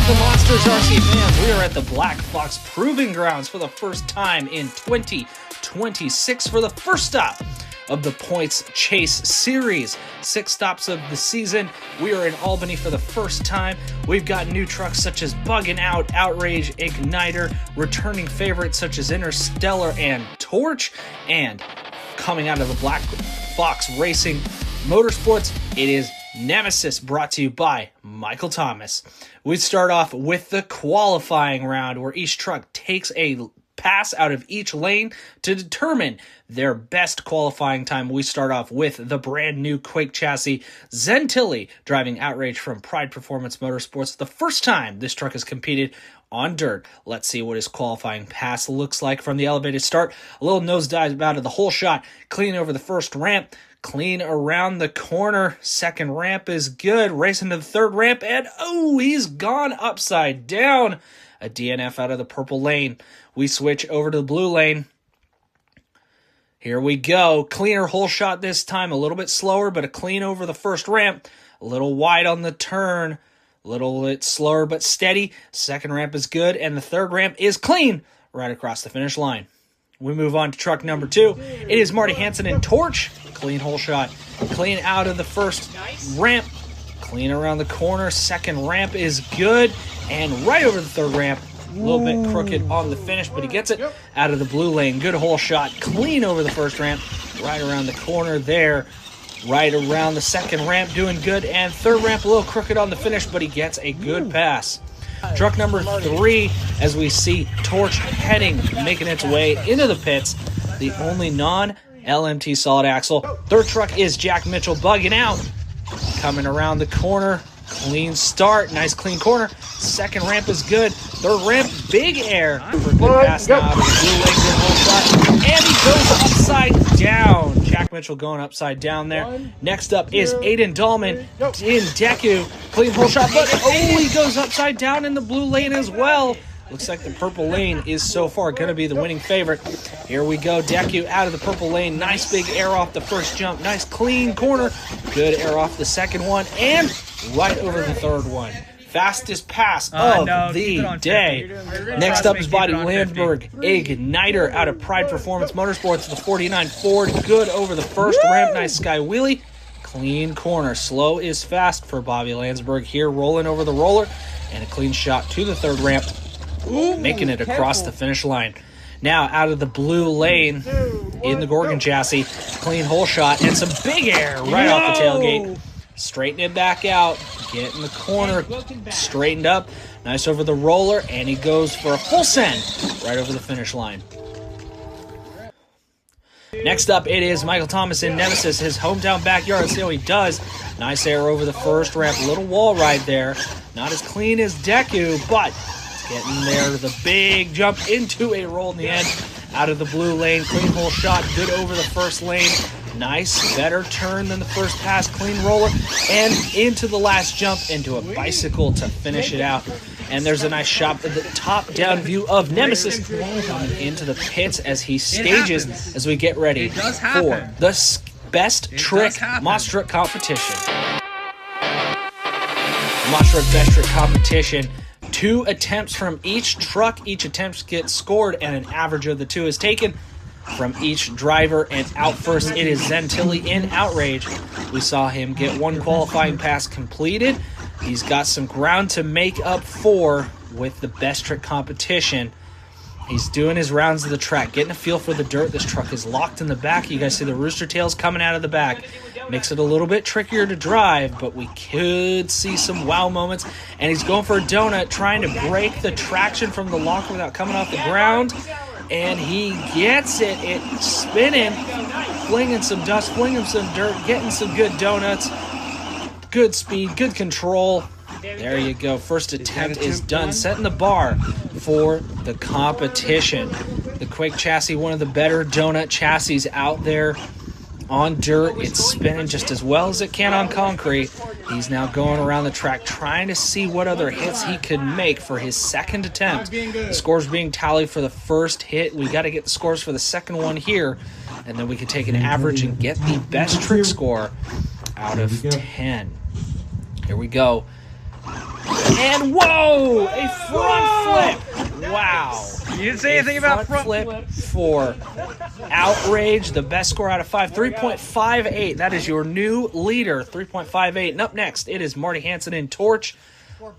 the Monsters RC fans? We are at the Black Fox Proving Grounds for the first time in 2026 for the first stop of the Points Chase Series. 6 stops of the season. We are in Albany for the first time. We've got new trucks such as Buggin' Out, Outrage, Igniter, returning favorites such as Interstellar and Torch, and coming out of the Black Fox Racing Motorsports, it is Nemesis, brought to you by Michael Thomas. We start off with the qualifying round, where each truck takes a pass out of each lane to determine their best qualifying time. We start off with the brand new Quake chassis, Zentilli, driving Outrage from Pride Performance Motorsports. The first time this truck has competed on dirt. Let's see what his qualifying pass looks like from the elevated start. A little nosedive out of the whole shot, clean over the first ramp, clean around the corner. Second ramp is good. Racing to the third ramp, and oh, he's gone upside down. A DNF out of the purple lane. We switch over to the blue lane. Here we go. Cleaner whole shot this time. A little bit slower, but a clean over the first ramp. A little wide on the turn. A little bit slower, but steady. Second ramp is good, and the third ramp is clean right across the finish line. We move on to truck number 2. It is Marty Hansen and Torch. Clean whole shot. Clean out of the first ramp. Clean around the corner. Second ramp is good. And right over the third ramp. A little bit crooked on the finish, but he gets it out of the blue lane. Good whole shot. Clean over the first ramp. Right around the corner there. Right around the second ramp. Doing good. And third ramp a little crooked on the finish, but he gets a good pass. Truck number 3, as we see Torch making its way into the pits. The only non-LMT solid axle. Third truck is Jack Mitchell, Buggin' Out. Coming around the corner. Clean start. Nice clean corner. Second ramp is good. Third ramp, big air. For a good pass now out of the blue lane. Good whole shot. And he goes upside down. Jack Mitchell going upside down there. Next up is Aiden Dahlman in Deku. Clean whole shot, but oh, he goes upside down in the blue lane as well. Looks like the purple lane is so far going to be the winning favorite. Here we go. Deku out of the purple lane. Nice big air off the first jump. Nice clean corner. Good air off the second one. And right over the third one. Fastest pass of the day. Next up is Bobby Landsberg, Igniter out of Pride Performance Motorsports, the 49 Ford. Good over the first ramp. Nice sky wheelie. Clean corner. Slow is fast for Bobby Landsberg here, rolling over the roller. And a clean shot to the third ramp, making it across the finish line. Now out of the blue lane in the Gorgon chassis. Clean whole shot and some big air right off the tailgate. Straighten it back out. Get in the corner. Straightened up. Nice over the roller. And he goes for a full send right over the finish line. Next up, it is Michael Thomas in Nemesis, his hometown backyard. Let's see how he does. Nice air over the first ramp. Little wall ride there. Not as clean as Deku, but getting there to the big jump into a roll in the end. Out of the blue lane. Clean whole shot. Good over the first lane. Nice, better turn than the first pass, clean roller, and into the last jump into a bicycle to finish it out. And there's a nice shot of the top-down view of Nemesis coming into the pits as he stages as we get ready for the Best Trick Monster Truck Competition. Monster Truck Best Trick Competition. 2 attempts from each truck. Each attempt gets scored, and an average of the 2 is taken from each driver. And out first, it is Zentilli in Outrage. We saw him get 1 qualifying pass completed. He's got some ground to make up for with the Best Trick Competition. He's doing his rounds of the track, getting a feel for the dirt. This truck is locked in the back. You guys see the rooster tails coming out of the back. Makes it a little bit trickier to drive, but we could see some wow moments. And he's going for a donut, trying to break the traction from the lock without coming off the ground. And he gets it. It's spinning, flinging some dust, flinging some dirt, getting some good donuts. Good speed, good control. There you go. First attempt is done, setting the bar for the competition. The Quake chassis, one of the better donut chassis out there on dirt. It's spinning just as well as it can on concrete. He's now going around the track trying to see what other hits he could make for his second attempt. The scores being tallied for the first hit. We got to get the scores for the second one here, and then we can take an average and get the best trick score out of 10. Here we go. And whoa, a front flip. Wow. You didn't say anything about front flip for Outrage. The best score out of 5, 3.58. That is your new leader, 3.58. And up next, it is Marty Hansen and Torch.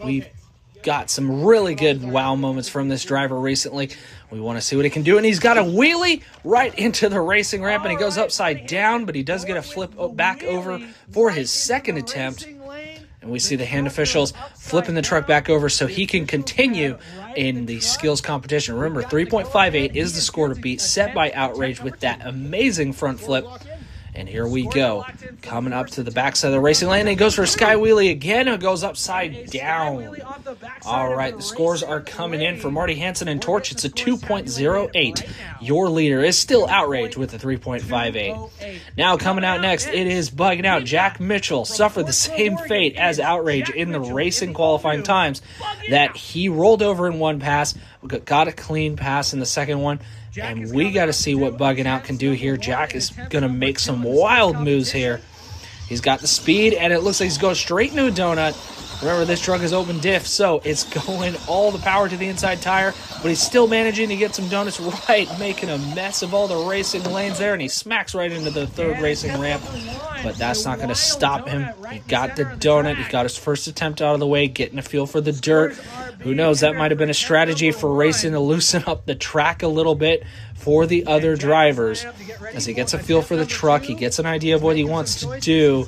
We've got some really good wow moments from this driver recently. We want to see what he can do. And he's got a wheelie right into the racing ramp, and he goes upside down, but he does get a flip back over for his second attempt. And we see the hand officials flipping the truck back over so he can continue in the skills competition. Remember, 3.58 is the score to beat, set by Outrage with that amazing front flip. And here we go. Coming up to the backside of the racing lane. And he goes for a sky wheelie again. It goes upside down. All right, the scores are coming in for Marty Hansen and Torch. It's a 2.08. Your leader is still Outrage with a 3.58. Now coming out next, it is bugging out. Jack Mitchell suffered the same fate as Outrage in the racing qualifying times, that he rolled over in one pass, got a clean pass in the second one. And we got to see what bugging out can do here. Jack is going to make some wild moves here. He's got the speed, and it looks like he's going straight into a donut. Remember, this truck is open diff, so it's going all the power to the inside tire, but he's still managing to get some donuts right, making a mess of all the racing lanes there, and he smacks right into the third racing ramp. But that's not going to stop him. He got the donut. He got his first attempt out of the way, getting a feel for the dirt. Who knows, that might have been a strategy for racing to loosen up the track a little bit for the other drivers. As he gets a feel for the truck, he gets an idea of what he wants to do,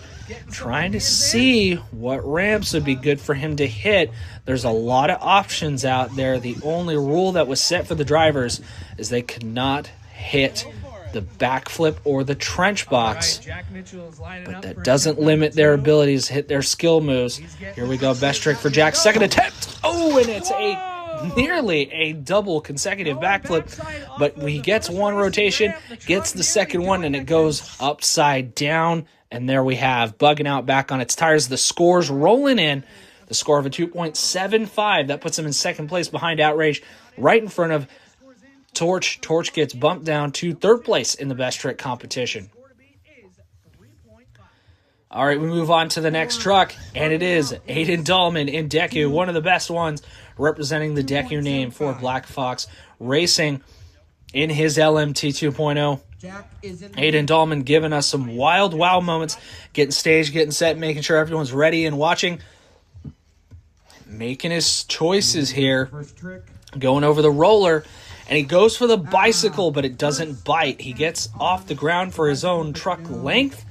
trying to see what ramps would be good for him to hit. There's a lot of options out there. The only rule that was set for the drivers is they could not hit the backflip or the trench box, but that doesn't limit their abilities to hit their skill moves. Here we go, best trick for Jack, second attempt. Oh, and it's nearly a double consecutive backflip, but he gets one rotation, gets the second one, and it goes upside down. And there we have bugging out back on its tires. The scores rolling in. The score of a 2.75. That puts him in second place behind Outrage, right in front of Torch. Torch gets bumped down to third place in the best trick competition. All right, we move on to the next truck, and it is Aiden Dahlman in Deku, one of the best ones representing the Deku name for Black Fox Racing in his LMT 2.0. Aiden Dahlman giving us some wild wow moments, getting staged, getting set, making sure everyone's ready and watching, making his choices here, going over the roller, and he goes for the bicycle, but it doesn't bite. He gets off the ground for his own truck length,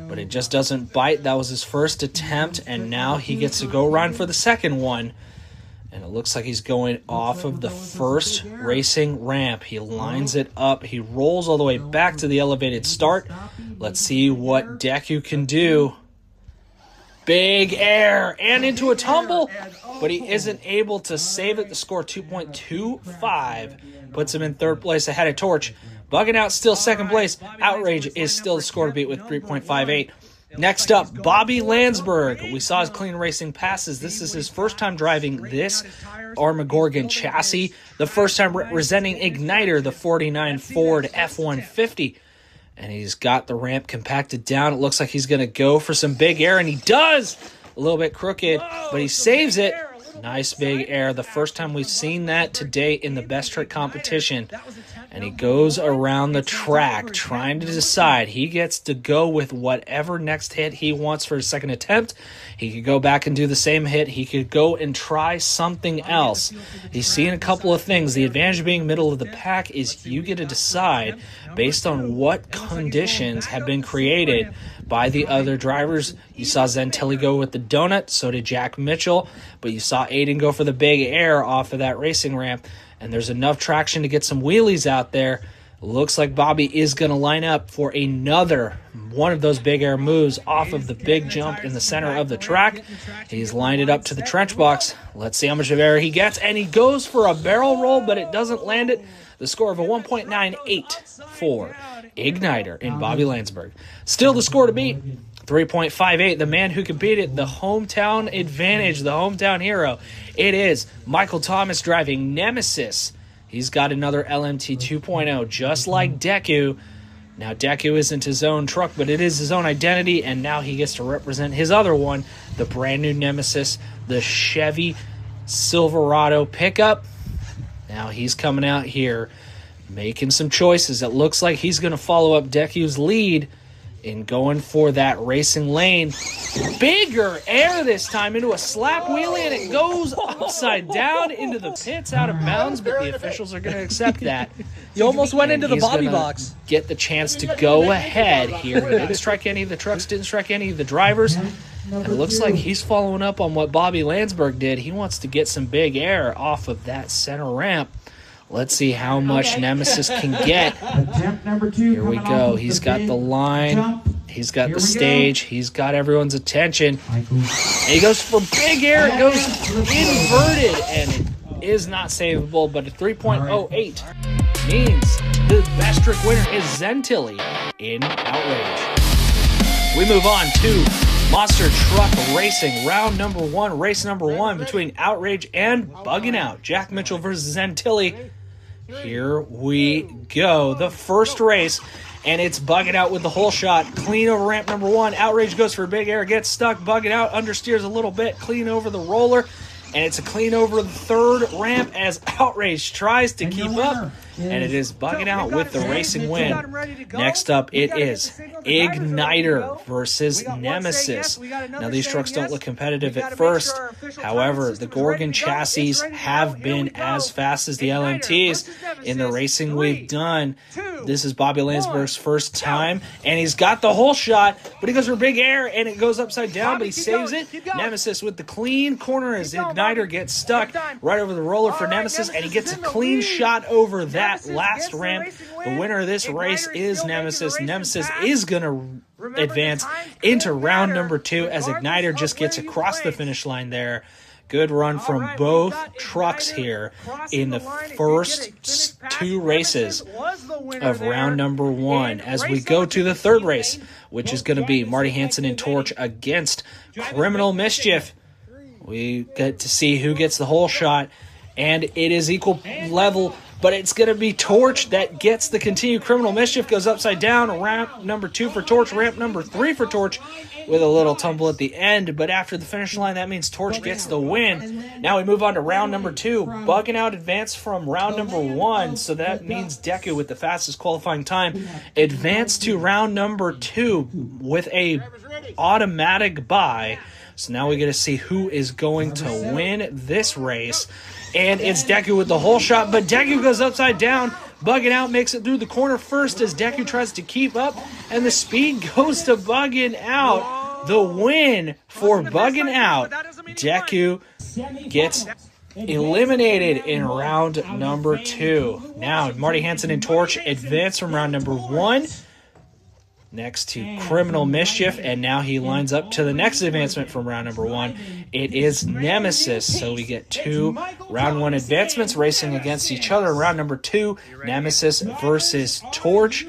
but it just doesn't bite. That was his first attempt, and now he gets to go run for the second one. And it looks like he's going off of the first racing ramp. He lines it up. He rolls all the way back to the elevated start. Let's see what Deku can do. Big air and into a tumble, but he isn't able to save it. The score 2.25 puts him in third place ahead of Torch. Bugging out still second place. Outrage is still the score to beat with 3.58. Next up, Bobby Landsberg. We saw his clean racing passes. This is his first time driving this Armageddon chassis. The first time representing Igniter, the 49 Ford F-150. And he's got the ramp compacted down. It looks like he's going to go for some big air, and he does. A little bit crooked, but he saves it. Nice big air. The first time we've seen that today in the best trick competition. And he goes around the track trying to decide. He gets to go with whatever next hit he wants for his second attempt. He could go back and do the same hit. He could go and try something else. He's seeing a couple of things. The advantage of being middle of the pack is you get to decide based on what conditions have been created by the other drivers. You saw Zentelli go with the donut, so did Jack Mitchell, but you saw Aiden go for the big air off of that racing ramp, and there's enough traction to get some wheelies out there. Looks like Bobby is going to line up for another one of those big air moves off of the big jump in the center of the track. He's lined it up to the trench box. Let's see how much of air he gets, and he goes for a barrel roll, but it doesn't land it. The score of a 1.98 for Igniter in Bobby Landsberg. Still the score to beat, 3.58. The man who can beat it, the hometown advantage, the hometown hero. It is Michael Thomas driving Nemesis. He's got another LMT 2.0, just like Deku. Now, Deku isn't his own truck, but it is his own identity, and now he gets to represent his other one, the brand new nemesis, the Chevy Silverado pickup. Now he's coming out here, making some choices. It looks like he's going to follow up Deku's lead in going for that racing lane. Bigger air this time into a slap wheelie, and it goes upside down into the pits, out of bounds, but the officials are going to accept that. You almost went into the He's Bobby gonna box. Get the chance to go ahead here. He didn't strike any of the trucks, didn't strike any of the drivers. And it looks like he's following up on what Bobby Landsberg did. He wants to get some big air off of that center ramp. Let's see how much Nemesis can get. Here we go. He's got the line. He's got the stage. He's got everyone's attention. And he goes for big air. It goes inverted, and it is not savable, but a 3.08 means the best trick winner is Zentilly in Outrage. We move on to Monster Truck Racing, round number 1, race number 1 between Outrage and Buggin' Out. Jack Mitchell versus Zentilly. Here we go. The first race, and it's Buggin' Out with the whole shot. Clean over ramp number 1. Outrage goes for big air, gets stuck. Buggin' Out understeers a little bit. Clean over the roller, and it's a clean over the third ramp as Outrage tries to keep up. And it is Buggin' Out with the racing win. Next up, it is Igniter versus Nemesis. Now, these trucks don't look competitive at first. However, the Gorgon chassis have been as fast as the LMTs in the racing we've done. This is Bobby Landsberg's first time, and he's got the whole shot, but he goes for big air, and it goes upside down, but he saves it. Nemesis with the clean corner as Igniter gets stuck right over the roller for Nemesis, and he gets a clean shot over that last ramp. The winner of this race is Nemesis. Nemesis is going to advance into round number 2 as Igniter just gets across the finish line there. Good run from both trucks here in the first 2 races of round number 1. As we go to the third race, which is going to be Marty Hansen and Torch against Criminal Mischief. We get to see who gets the whole shot, and it is equal level, but it's going to be Torch that gets the continued Criminal Mischief. Goes upside down. Ramp number 2 for Torch. Ramp number 3 for Torch with a little tumble at the end. But after the finish line, that means Torch gets the win. Now we move on to round number 2. Buggin' Out advanced from round number 1. So that means Deku with the fastest qualifying time advanced to round number 2 with a automatic bye. So now we get to see who is going to win this race. And it's Deku with the whole shot, but Deku goes upside down. Buggin' Out makes it through the corner first as Deku tries to keep up, and the speed goes to Buggin' Out. The win for Buggin' Out. Deku gets eliminated in round number 2. Now, Marty Hansen and Torch advance from round number 1. Next to Criminal Mischief, and now he lines up to the next advancement from round number 1. It is Nemesis, so we get 2 round 1 advancements racing against each other. Round number 2, Nemesis versus Torch.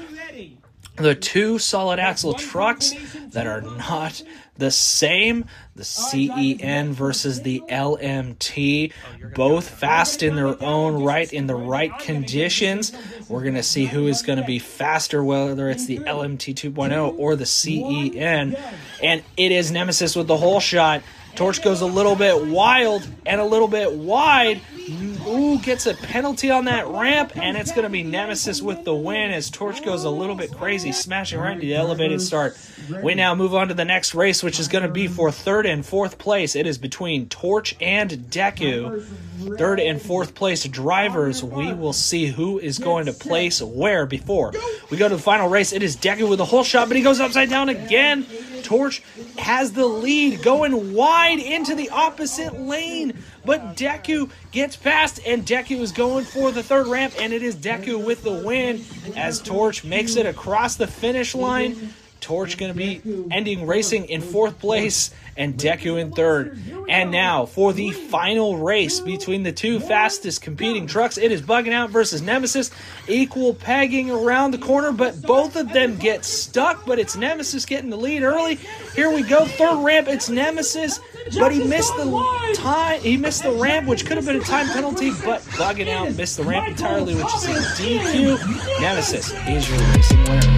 The 2 solid axle trucks that are not the same. The CEN versus the LMT, both fast in their own right, in the right conditions. We're going to see who is going to be faster, whether it's the LMT 2.0 or the CEN. And it is Nemesis with the whole shot. Torch goes a little bit wild and a little bit wide. Ooh, gets a penalty on that ramp, and it's going to be Nemesis with the win as Torch goes a little bit crazy, smashing right into the elevated start. We now move on to the next race, which is going to be for 3rd and 4th place. It is between Torch and Deku. 3rd and 4th place drivers. We will see who is going to place where before we go to the final race. It is Deku with a whole shot, but he goes upside down again. Torch has the lead, going wide into the opposite lane, but Deku gets past, and Deku is going for the 3rd ramp, and it is Deku with the win as Torch makes it across the finish line. Torch going to be ending racing in 4th place and Deku in 3rd. And now for the final race between the 2 fastest competing trucks, it is Buggin' Out versus Nemesis. Equal pegging around the corner, but both of them get stuck, but it's Nemesis getting the lead early. Here we go, 3rd ramp, it's Nemesis. but he missed the time. He missed the ramp, which could have been a time penalty, but bugging out, missed the ramp entirely, which is a DQ. Nemesis is your racing winner.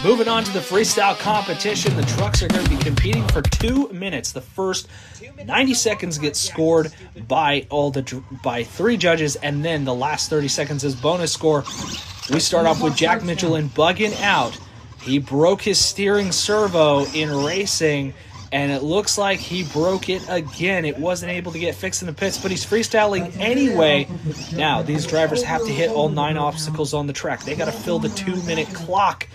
Moving on to the freestyle competition, the trucks are going to be competing for 2 minutes. The first 90 seconds get scored by by 3 judges, and then the last 30 seconds is bonus score. We start off with Jack Mitchell in bugging out. He broke his steering servo in racing, and it looks like he broke it again. It wasn't able to get fixed in the pits, but he's freestyling anyway. Now, these drivers have to hit all 9 obstacles on the track. They got to fill the 2-minute clock,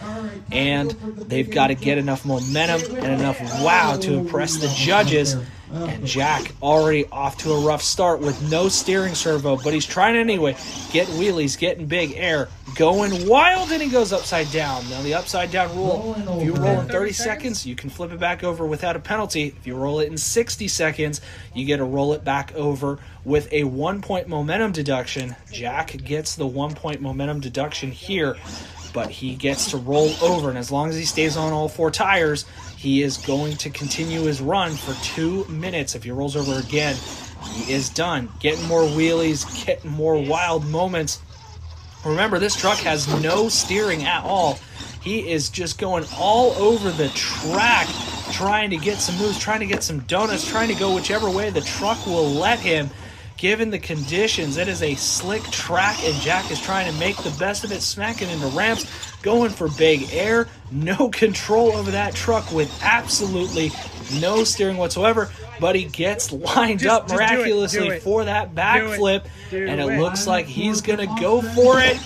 and they've got to get enough momentum and enough wow to impress the judges. And Jack already off to a rough start with no steering servo, but he's trying anyway. Getting wheelies, getting big air, going wild, and he goes upside down. Now, the upside down rule, if you roll in 30 seconds, you can flip it back over without a penalty. If you roll it in 60 seconds, you get to roll it back over with a 1-point momentum deduction. Jack gets the 1-point momentum deduction here, but he gets to roll over, and as long as he stays on all 4 tires, he is going to continue his run for 2 minutes. If he rolls over again, he is done. Getting more wheelies, getting more wild moments. Remember, this truck has no steering at all. He is just going all over the track, trying to get some moves, trying to get some donuts, trying to go whichever way the truck will let him. Given the conditions, it is a slick track, and Jack is trying to make the best of it, smacking into ramps, going for big air. No control over that truck with absolutely no steering whatsoever, but he gets lined up miraculously for that backflip, and it looks like he's going to go for it,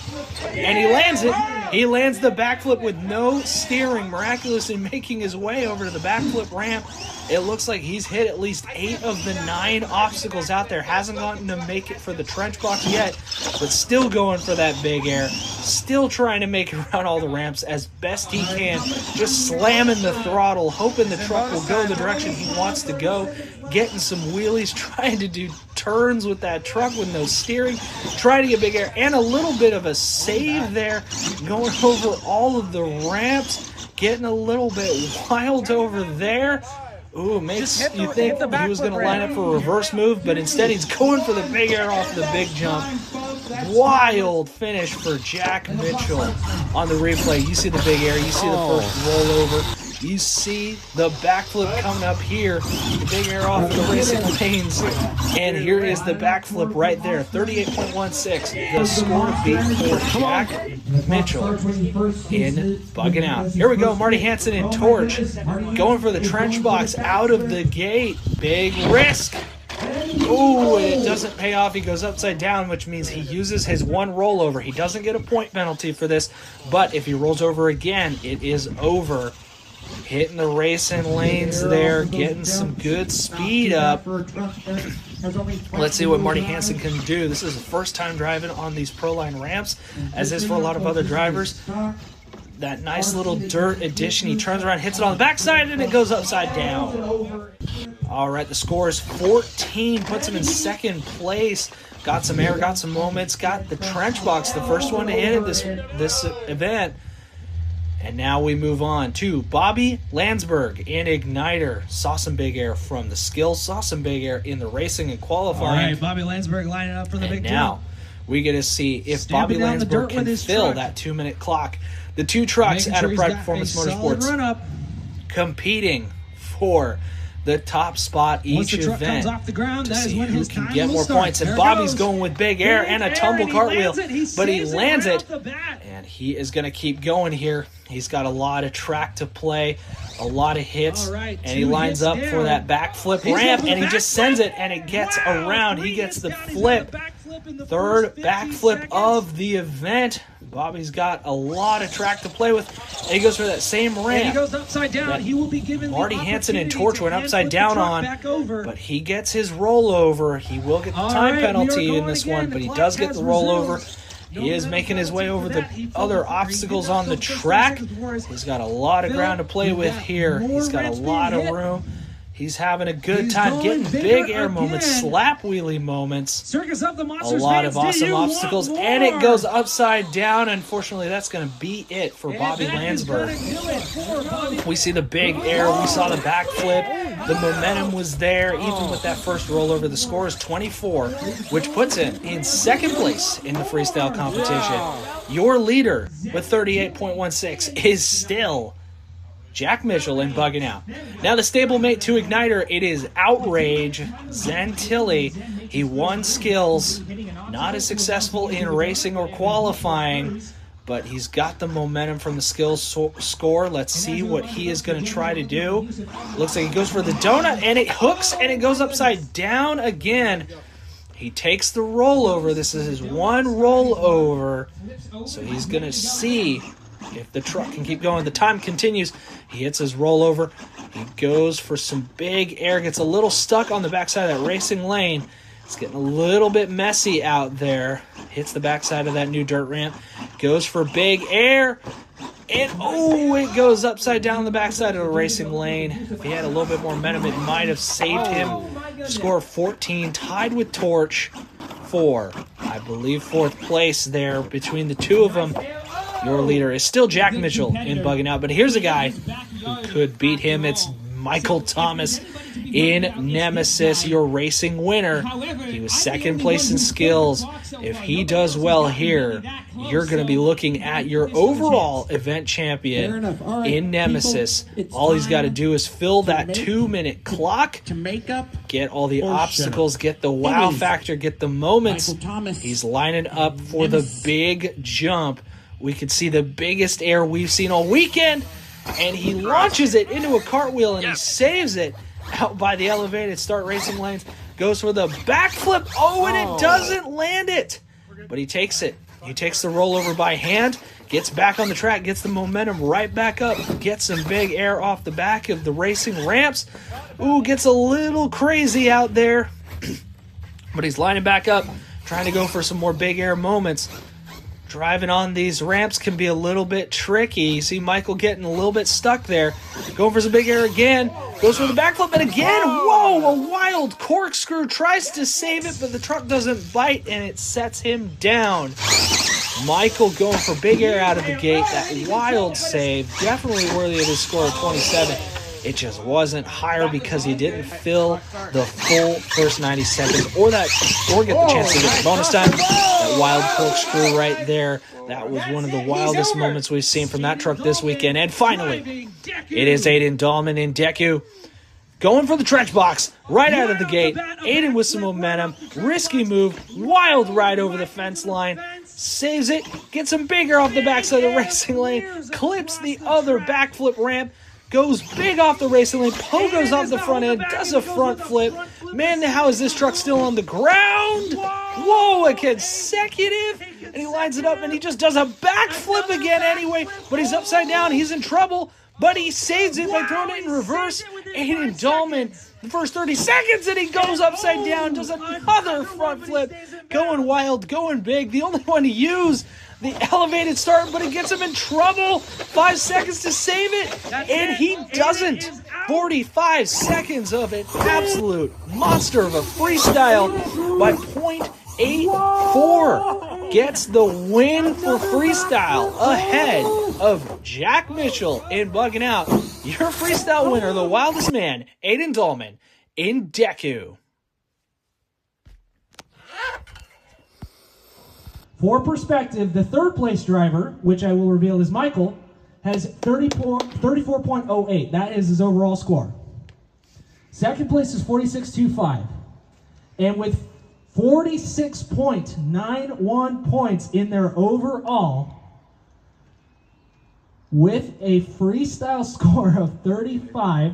and he lands it. He lands the backflip with no steering, miraculously making his way over to the backflip ramp. It looks like he's hit at least 8 of the 9 obstacles out there. Hasn't gotten to make it for the trench box yet, but still going for that big air. Still trying to make it around all the ramps as best he can. Just slamming the throttle, hoping the truck will go the direction he wants to go. Getting some wheelies, trying to do turns with that truck with no steering. Trying to get big air and a little bit of a save there. Going over all of the ramps. Getting a little bit wild over there. Ooh, makes you think he was going to line up for a reverse move, but instead he's going for the big air off the big jump. Wild finish for Jack Mitchell on the replay. You see the big air, you see the first rollover, you see the backflip coming up here, the big air off the racing lanes, and here is the backflip right there, 38.16, the score to beat for Jack Mitchell in bugging out. Here we go, Marty Hansen in Torch, going for the trench box out of the gate, big risk. Ooh, and it doesn't pay off. He goes upside down, which means he uses his 1 rollover. He doesn't get a point penalty for this, but if he rolls over again, it is over. Hitting the racing lanes there, getting some good speed up. Let's see what Marty Hansen can do. This is the first time driving on these Proline ramps, as is for a lot of other drivers. That nice little dirt addition. He turns around, hits it on the backside, and it goes upside down. All right, the score is 14. Puts him in 2nd place. Got some air, got some moments, got the trench box, the first one to hit it this event. And now we move on to Bobby Landsberg in Igniter. Saw some big air from the skills, saw some big air in the racing and qualifying. All right, Bobby Landsberg lining up for the big jump. Now we get to see if Bobby Landsberg can fill that 2-minute clock. The 2 trucks out of Pride Performance Motorsports competing for the top spot each event to see who can get more points. And Bobby's going with big air and a tumble cartwheel, but he lands it, and he is going to keep going here. He's got a lot of track to play, a lot of hits, and he lines up for that backflip ramp, and he just sends it, and it gets around. He gets the flip, 3rd backflip of the event. Bobby's got a lot of track to play with, and he goes for that same ramp. And he goes upside down. He will be given Marty Hansen and Torch went upside down on, but he gets his rollover. He will get the time penalty in this one, but he does get the rollover. He is making his way over the other obstacles on the track. He's got a lot of ground to play with here. He's got a lot of room. He's having a good He's time going getting bigger big air moments, again. slap wheelie moments. Circus of the A Monsters. lot of fans, do awesome you want obstacles, more? and it goes upside down. Unfortunately, that's going to be it for And Bobby that is Landsberg. gonna do it for Bobby. We see the big air, we saw the backflip, the momentum was there, even with that first rollover. The score is 24, which puts him in second place in the freestyle competition. Your leader with 38.16 is still Jack Mitchell in Bugging Out. Now the stablemate to Igniter, it is Outrage Zantilli. He won skills, not as successful in racing or qualifying, but he's got the momentum from the skills score. Let's see what he is going to try to do. Looks like he goes for the donut, and it hooks, and it goes upside down again. He takes the rollover. This is his one rollover, so he's going to see if the truck can keep going. The time continues. He hits his rollover. He goes for some big air. Gets a little stuck on the backside of that racing lane. It's getting a little bit messy out there. Hits the backside of that new dirt ramp. Goes for big air. And, oh, it goes upside down the backside of the racing lane. If he had a little bit more momentum, it might have saved him. Score 14, tied with Torch for, I believe, fourth place there between the two of them. Your leader is still Jack Mitchell in Bugging Out, but here's a guy who could beat him. It's Michael Thomas in Nemesis, your racing winner. He was second place in skills. If he does well here, you're going to be looking at your overall event champion in Nemesis. All he's got to do is fill that 2-minute clock, get all the obstacles, get the wow factor, get the moments. He's lining up for the big jump. We could see the biggest air we've seen all weekend, and he launches it into a cartwheel, and he saves it out by the elevated start racing lanes. Goes for the backflip. Oh, and it doesn't land it. But he takes it. He takes the rollover by hand, gets back on the track, gets the momentum right back up, gets some big air off the back of the racing ramps. Ooh, gets a little crazy out there. But he's lining back up, trying to go for some more big air moments. Driving on these ramps can be a little bit tricky. You see Michael getting a little bit stuck there. Going for some big air again. Goes for the backflip, and again, whoa, a wild corkscrew. Tries to save it, but the truck doesn't bite, and it sets him down. Michael going for big air out of the gate. That wild save, definitely worthy of his score of 27. It just wasn't higher because he didn't fill the full first 90 seconds or get the chance to get the bonus time. That wild corkscrew right there. That was one of the wildest moments we've seen from that truck this weekend. And finally, it is Aiden Dahlman in Deku. Going for the trench box right out of the gate. Aiden with some momentum. Risky move. Wild ride over the fence line. Saves it. Gets some bigger off the backside of the racing lane. Clips the other backflip ramp. Goes big off the racing lane, pogos off the front end, does a front flip. Man, how is this truck still on the ground? Whoa, a consecutive. And he lines it up, and he just does a backflip again anyway. But he's upside down. He's in trouble. But he saves it by throwing it in reverse. Aiden Dahlman, the first 30 seconds, and he goes upside down, does another front flip. Going wild, going big. The only one to use the elevated start, but it gets him in trouble. 5 seconds to save it, and he doesn't. 45 seconds of an absolute monster of a freestyle by .84. Gets the win for freestyle ahead of Jack Mitchell in Bugging Out. Your freestyle winner, the wildest man, Aiden Dahlman in Deku. For perspective, the third place driver, which I will reveal is Michael, has 34.08. That is his overall score. Second place is 46.25. And with 46.91 points in their overall, with a freestyle score of 35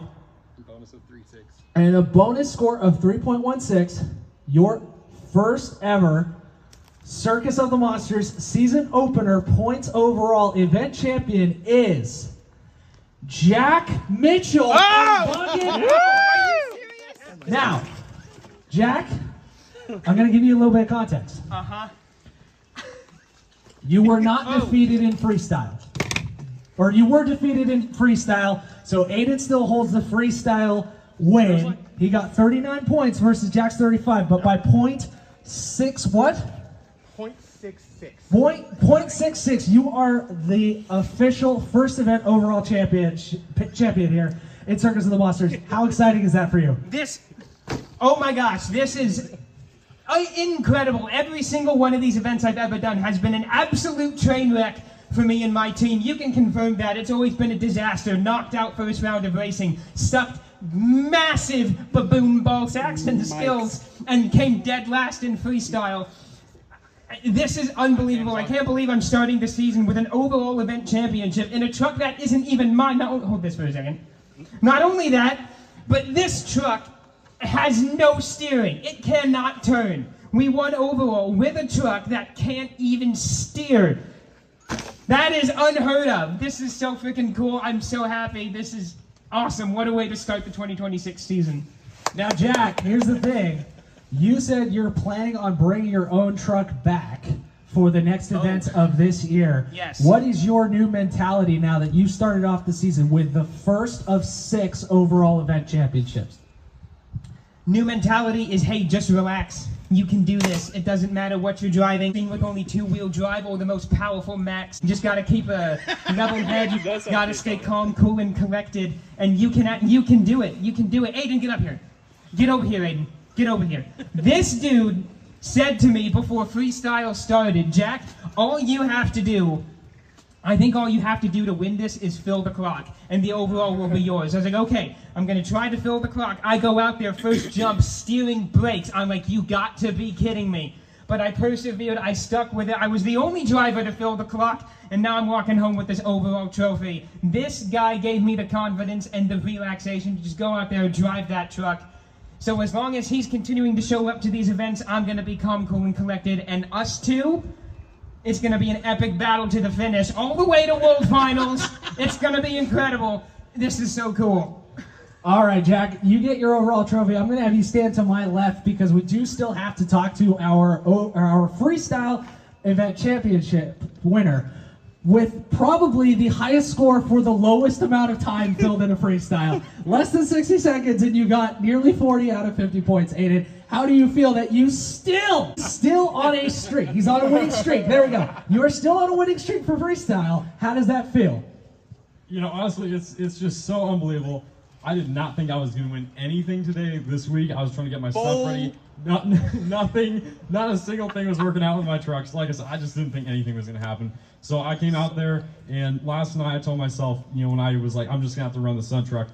and a bonus score of 3.16, your first ever Circus of the Monsters season opener points overall event champion is Jack Mitchell. Now, Jack, I'm going to give you a little bit of context. You were not defeated in freestyle. Or you were defeated in freestyle, so Aiden still holds the freestyle win. He got 39 points versus Jack's 35, but by .6 what? .66. You are the official first event overall champion here in Circus of the Monsters. How exciting is that for you? Oh my gosh, this is incredible. Every single one of these events I've ever done has been an absolute train wreck for me and my team. You can confirm that. It's always been a disaster. Knocked out first round of racing, stuffed massive baboon ball sacks into skills, and came dead last in freestyle. This is unbelievable. I can't believe I'm starting the season with an overall event championship in a truck that isn't even mine. Now, hold this for a second. Not only that, but this truck has no steering. It cannot turn. We won overall with a truck that can't even steer. That is unheard of. This is so freaking cool. I'm so happy. This is awesome. What a way to start the 2026 season. Now, Jack, here's the thing. You said you're planning on bringing your own truck back for the next events of this year. Yes. What is your new mentality now that you started off the season with the first of 6 overall event championships? New mentality is, hey, just relax. You can do this. It doesn't matter what you're driving. With only 2-wheel drive or the most powerful max. You just gotta keep a level head. You gotta stay calm, cool, and collected. And you can do it. You can do it. Aiden, get up here. Get over here, Aiden. Get over here. This dude said to me before freestyle started, Jack, all you have to do, I think all you have to do to win this is fill the clock, and the overall will be yours. I was like, okay, I'm going to try to fill the clock. I go out there, first jump, steering brakes. I'm like, you got to be kidding me. But I persevered. I stuck with it. I was the only driver to fill the clock, and now I'm walking home with this overall trophy. This guy gave me the confidence and the relaxation to just go out there and drive that truck. So as long as he's continuing to show up to these events, I'm going to be calm, cool, and collected. And us two, it's going to be an epic battle to the finish, all the way to World Finals. It's going to be incredible. This is so cool. All right, Jack, you get your overall trophy. I'm going to have you stand to my left because we do still have to talk to our freestyle event championship winner, with probably the highest score for the lowest amount of time filled in a freestyle. Less than 60 seconds, and you got nearly 40 out of 50 points, Aiden. How do you feel that you still on a streak? He's on a winning streak. There we go. You are still on a winning streak for freestyle. How does that feel? You know, honestly, it's just so unbelievable. I did not think I was going to win anything today, this week. I was trying to get my stuff ready. Not a single thing was working out with my trucks. Like I said, I just didn't think anything was going to happen. So I came out there, and last night I told myself, you know, when I was like, I'm just going to have to run the sun truck.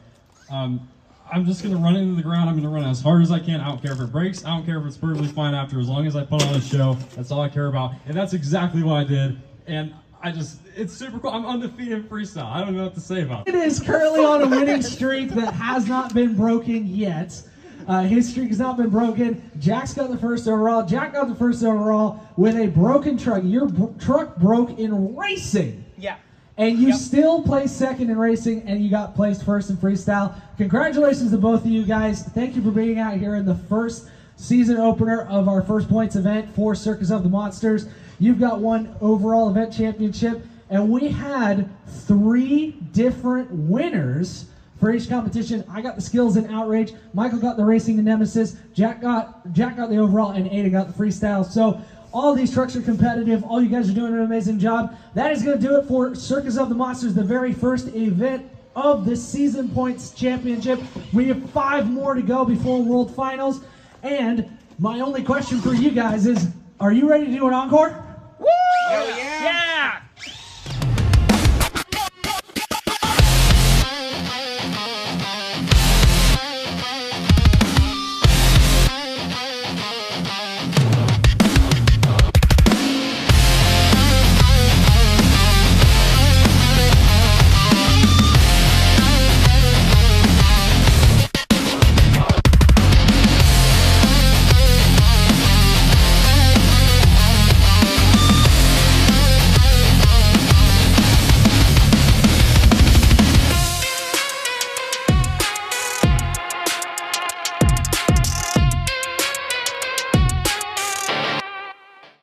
I'm just going to run into the ground. I'm going to run as hard as I can. I don't care if it breaks. I don't care if it's perfectly fine after. As long as I put on a show, that's all I care about. And that's exactly what I did. And it's super cool. I'm undefeated in freestyle. I don't know what to say about it. It is currently on a winning streak that has not been broken yet. His streak has not been broken. Jack's got the first overall. Jack got the first overall with a broken truck. Your truck broke in racing. Yeah. And you still placed second in racing, and you got placed first in freestyle. Congratulations to both of you guys. Thank you for being out here in the first season opener of our First Points event for Circus of the Monsters. You've got one overall event championship, and we had 3 different winners for each competition. I got the skills and outrage. Michael got the racing and nemesis. Jack got the overall, and Ada got the freestyle. So all these trucks are competitive. All you guys are doing an amazing job. That is going to do it for Circus of the Monsters, the very first event of the Season Points Championship. We have 5 more to go before World Finals. And my only question for you guys is, are you ready to do an encore?